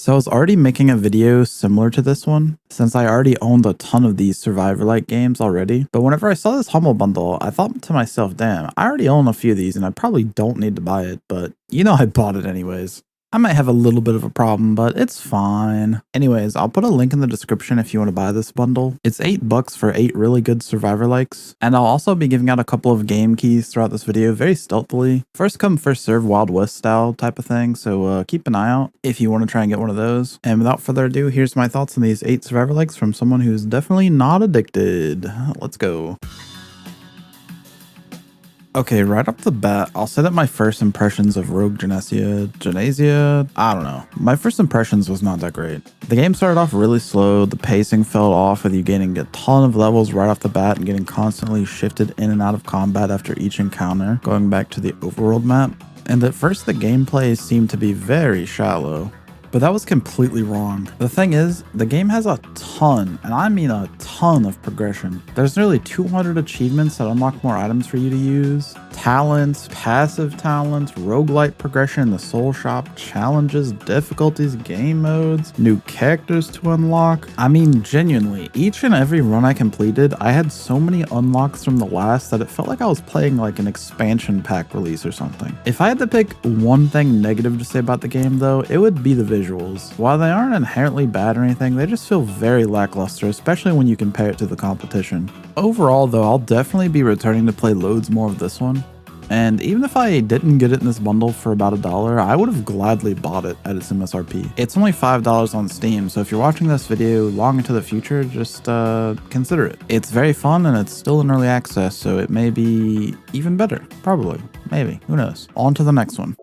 So I was already making a video similar to this one, since I already owned a ton of these Survivor-like games already. But whenever I saw this Humble Bundle, I thought to myself, damn, I already own a few of these and I probably don't need to buy it, but I bought it anyways. I might have a little bit of a problem, but it's fine. Anyways, I'll put a link in the description if you want to buy this bundle. It's $8 for 8 really good Survivor likes. And I'll also be giving out a couple of game keys throughout this video very stealthily. First come, first serve, Wild West style type of thing. So keep an eye out if you want to try and get one of those. And without further ado, here's my thoughts on these 8 Survivor likes from someone who's definitely not addicted. Let's go. Okay, right off the bat, I'll say that my first impressions of Rogue Genesia, I don't know. My first impressions was not that great. The game started off really slow, the pacing fell off with you gaining a ton of levels right off the bat and getting constantly shifted in and out of combat after each encounter, going back to the overworld map. And at first the gameplay seemed to be very shallow. But that was completely wrong. The thing is, the game has a ton, and I mean a ton of progression. There's nearly 200 achievements that unlock more items for you to use, talents, passive talents, roguelite progression in the soul shop, challenges, difficulties, game modes, new characters to unlock. I mean, genuinely, each and every run I completed, I had so many unlocks from the last that it felt like I was playing like an expansion pack release or something. If I had to pick one thing negative to say about the game though, it would be the visuals. While they aren't inherently bad or anything, they just feel very lackluster, especially when you compare it to the competition. Overall though, I'll definitely be returning to play loads more of this one. And even if I didn't get it in this bundle for about $1, I would have gladly bought it at its MSRP. It's only $5 on Steam, so if you're watching this video long into the future, just consider it. It's very fun and it's still in early access, so it may be even better. Probably. Maybe. Who knows? On to the next one.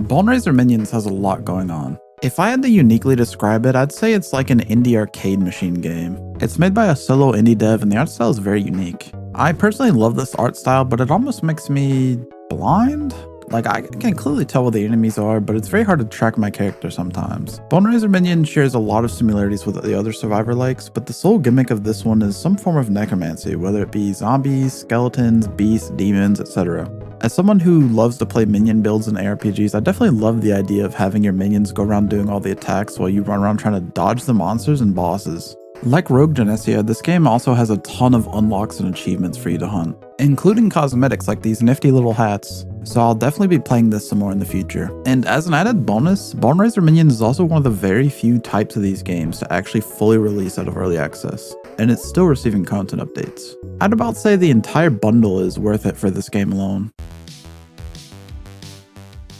Boneraiser Minions has a lot going on. If I had to uniquely describe it, I'd say it's like an indie arcade machine game. It's made by a solo indie dev and the art style is very unique. I personally love this art style, but it almost makes me blind? Like, I can clearly tell where the enemies are, but it's very hard to track my character sometimes. Boneraiser Minion shares a lot of similarities with the other Survivor likes, but the sole gimmick of this one is some form of necromancy, whether it be zombies, skeletons, beasts, demons, etc. As someone who loves to play minion builds in ARPGs, I definitely love the idea of having your minions go around doing all the attacks while you run around trying to dodge the monsters and bosses. Like Rogue Genesia, this game also has a ton of unlocks and achievements for you to hunt, including cosmetics like these nifty little hats, so I'll definitely be playing this some more in the future. And as an added bonus, Boneraiser Minions is also one of the very few types of these games to actually fully release out of early access, and it's still receiving content updates. I'd about say the entire bundle is worth it for this game alone.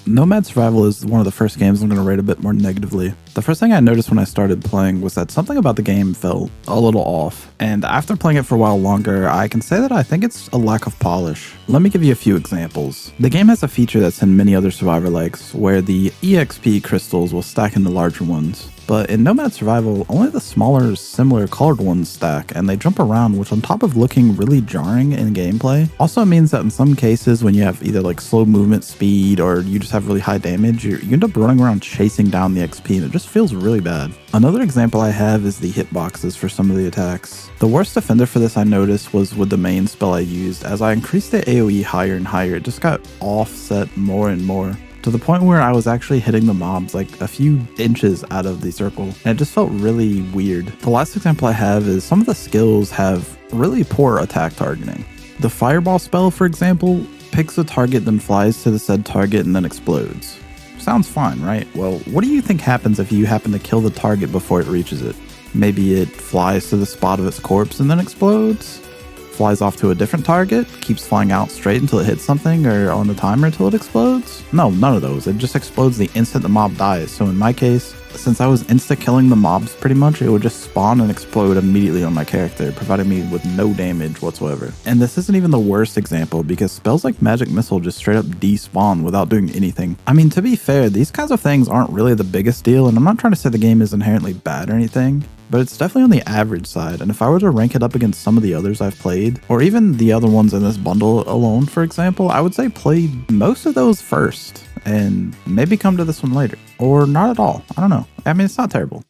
Nomad Survival is one of the first games I'm going to rate a bit more negatively. The first thing I noticed when I started playing was that something about the game felt a little off, and after playing it for a while longer, I can say that I think it's a lack of polish. Let me give you a few examples. The game has a feature that's in many other Survivor likes, where the EXP crystals will stack into larger ones. But in Nomad Survival, only the smaller, similar colored ones stack, and they jump around, which on top of looking really jarring in gameplay, also means that in some cases when you have either like slow movement speed or you just have really high damage, you end up running around chasing down the XP and it just feels really bad. Another example I have is the hitboxes for some of the attacks. The worst offender for this I noticed was with the main spell I used. As I increased the AoE higher and higher, it just got offset more and more, to the point where I was actually hitting the mobs like a few inches out of the circle, and it just felt really weird. The last example I have is some of the skills have really poor attack targeting. The fireball spell, for example, picks a target, then flies to the said target and then explodes. Sounds fine, right? Well, what do you think happens if you happen to kill the target before it reaches it? Maybe it flies to the spot of its corpse and then explodes? Flies off to a different target, keeps flying out straight until it hits something or on the timer until it explodes? No, none of those. It just explodes the instant the mob dies. So in my case, since I was insta-killing the mobs pretty much, it would just spawn and explode immediately on my character, providing me with no damage whatsoever. And this isn't even the worst example, because spells like Magic Missile just straight up despawn without doing anything. I mean, to be fair, these kinds of things aren't really the biggest deal, and I'm not trying to say the game is inherently bad or anything, but it's definitely on the average side, and if I were to rank it up against some of the others I've played, or even the other ones in this bundle alone, for example, I would say play most of those first, and maybe come to this one later. Or not at all. I don't know. I mean, it's not terrible.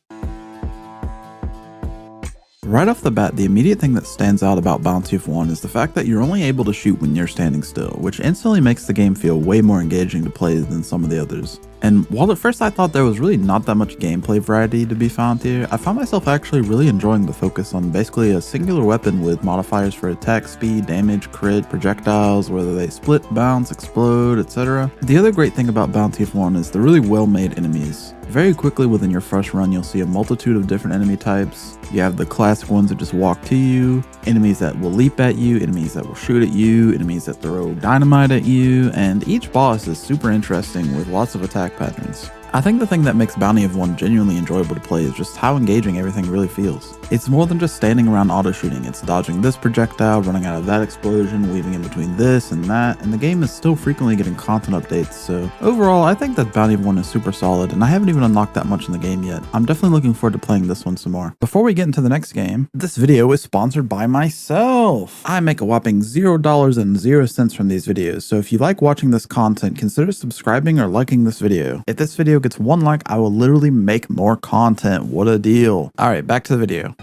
Right off the bat, the immediate thing that stands out about Bounty of One is the fact that you're only able to shoot when you're standing still, which instantly makes the game feel way more engaging to play than some of the others. And while at first I thought there was really not that much gameplay variety to be found here, I found myself actually really enjoying the focus on basically a singular weapon with modifiers for attack speed, damage, crit, projectiles, whether they split, bounce, explode, etc. The other great thing about Bounty of One is the really well-made enemies. Very quickly within your first run, you'll see a multitude of different enemy types. You have the classic ones that just walk to you, enemies that will leap at you, enemies that will shoot at you, enemies that throw dynamite at you, and each boss is super interesting with lots of attack patterns. I think the thing that makes Bounty of One genuinely enjoyable to play is just how engaging everything really feels. It's more than just standing around auto-shooting, it's dodging this projectile, running out of that explosion, weaving in between this and that, and the game is still frequently getting content updates, so overall I think that Bounty of One is super solid, and I haven't even unlocked that much in the game yet. I'm definitely looking forward to playing this one some more. Before we get into the next game, this video is sponsored by myself. I make a whopping $0.00 from these videos, so if you like watching this content, consider subscribing or liking this video. If this video gets 1 like, I will literally make more content. What a deal. Alright, back to the video.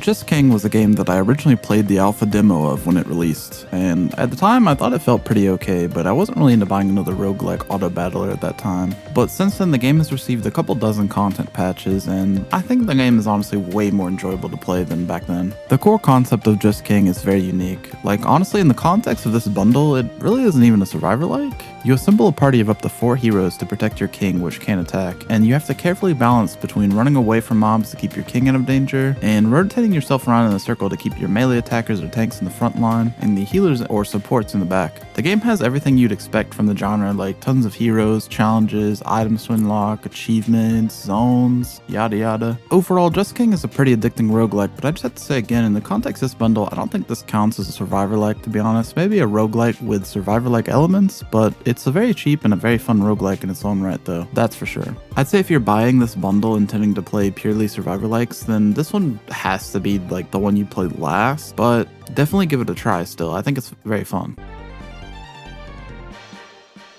Just King was a game that I originally played the alpha demo of when it released, and at the time I thought it felt pretty okay, but I wasn't really into buying another roguelike auto battler at that time. But since then the game has received a couple dozen content patches, and I think the game is honestly way more enjoyable to play than back then. The core concept of Just King is very unique. Like honestly, in the context of this bundle, it really isn't even a survivor-like. You assemble a party of up to 4 heroes to protect your king, which can attack, and you have to carefully balance between running away from mobs to keep your king out of danger, and rotating yourself around in a circle to keep your melee attackers or tanks in the front line, and the healers or supports in the back. The game has everything you'd expect from the genre, like tons of heroes, challenges, items to unlock, achievements, zones, yada yada. Overall, Just King is a pretty addicting roguelike, but I just have to say again, in the context of this bundle, I don't think this counts as a survivor-like, to be honest. Maybe a roguelike with survivor-like elements, but it's a very cheap and a very fun roguelike in its own right though, that's for sure. I'd say if you're buying this bundle intending to play purely survivor-likes, then this one has to be like the one you played last, but definitely give it a try still. I think it's very fun.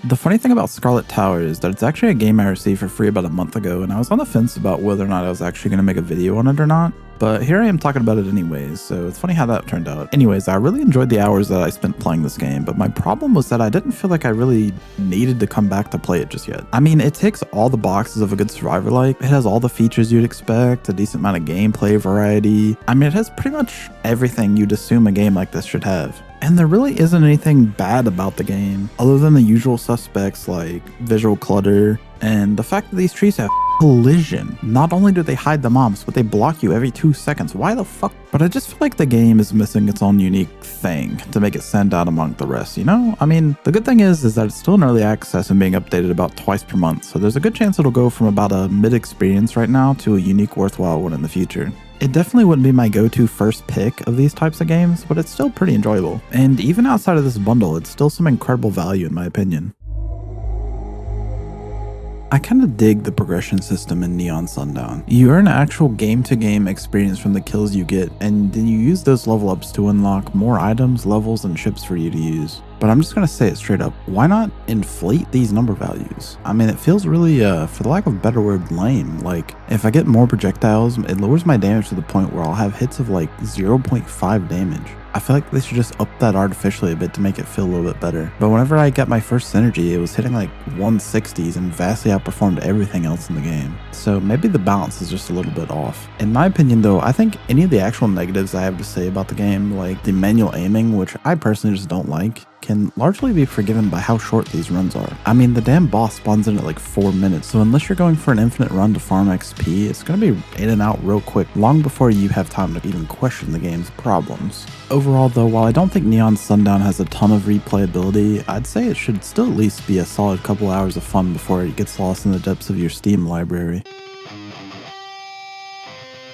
The funny thing about Scarlet Tower is that it's actually a game I received for free about a month ago, and I was on the fence about whether or not I was actually going to make a video on it or not. But here I am talking about it anyways, so it's funny how that turned out. Anyways, I really enjoyed the hours that I spent playing this game, but my problem was that I didn't feel like I really needed to come back to play it just yet. I mean, it ticks all the boxes of a good survivor-like. It has all the features you'd expect, a decent amount of gameplay variety. I mean, it has pretty much everything you'd assume a game like this should have. And there really isn't anything bad about the game, other than the usual suspects like visual clutter, and the fact that these trees have collision. Not only do they hide the mobs, but they block you every 2 seconds. Why the fuck? But I just feel like the game is missing its own unique thing to make it stand out among the rest, you know? I mean, the good thing is that it's still in early access and being updated about twice per month, so there's a good chance it'll go from about a mid-experience right now to a unique, worthwhile one in the future. It definitely wouldn't be my go-to first pick of these types of games, but it's still pretty enjoyable. And even outside of this bundle, it's still some incredible value in my opinion. I kind of dig the progression system in Neon Sundown. You earn actual game-to-game experience from the kills you get, and then you use those level ups to unlock more items, levels, and ships for you to use. But I'm just gonna say it straight up, why not inflate these number values? I mean, it feels really, for the lack of a better word, lame. Like, if I get more projectiles, it lowers my damage to the point where I'll have hits of like 0.5 damage. I feel like they should just up that artificially a bit to make it feel a little bit better. But whenever I got my first synergy, it was hitting like 160s and vastly outperformed everything else in the game. So maybe the balance is just a little bit off. In my opinion though, I think any of the actual negatives I have to say about the game, like the manual aiming, which I personally just don't like, can largely be forgiven by how short these runs are. I mean, the damn boss spawns in at like 4 minutes, so unless you're going for an infinite run to farm XP, it's gonna be in and out real quick, long before you have time to even question the game's problems. Overall though, while I don't think Neon Sundown has a ton of replayability, I'd say it should still at least be a solid couple hours of fun before it gets lost in the depths of your Steam library.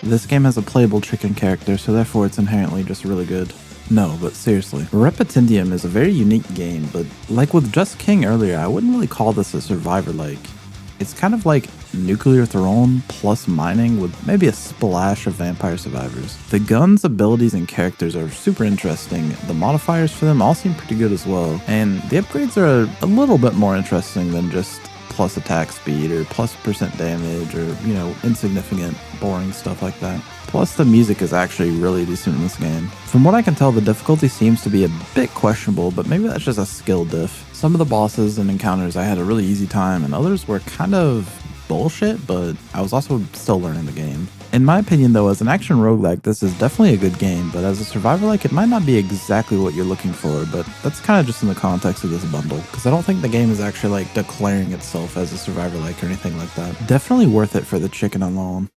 This game has a playable chicken character, so therefore it's inherently just really good. No, but seriously, Repetidium is a very unique game, but like with Just King earlier, I wouldn't really call this a survivor-like. It's kind of like Nuclear Throne plus mining with maybe a splash of Vampire Survivors. The guns, abilities, and characters are super interesting. The modifiers for them all seem pretty good as well, and the upgrades are a little bit more interesting than just plus attack speed or plus % damage or, you know, insignificant, boring stuff like that. Plus, the music is actually really decent in this game. From what I can tell, the difficulty seems to be a bit questionable, but maybe that's just a skill diff. Some of the bosses and encounters I had a really easy time, and others were kind of bullshit, but I was also still learning the game. In my opinion though, as an action roguelike, this is definitely a good game, but as a survivor-like, it might not be exactly what you're looking for, but that's kind of just in the context of this bundle, because I don't think the game is actually like declaring itself as a survivor-like or anything like that. Definitely worth it for the chicken alone.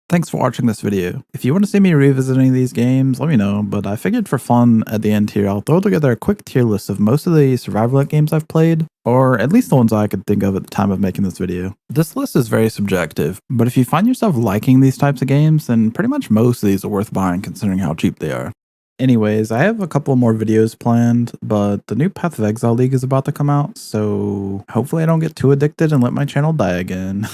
Thanks for watching this video. If you want to see me revisiting these games, let me know, but I figured for fun at the end here, I'll throw together a quick tier list of most of the survival-like games I've played, or at least the ones I could think of at the time of making this video. This list is very subjective, but if you find yourself liking these types of games, then pretty much most of these are worth buying considering how cheap they are. Anyways, I have a couple more videos planned, but the new Path of Exile League is about to come out, so hopefully I don't get too addicted and let my channel die again.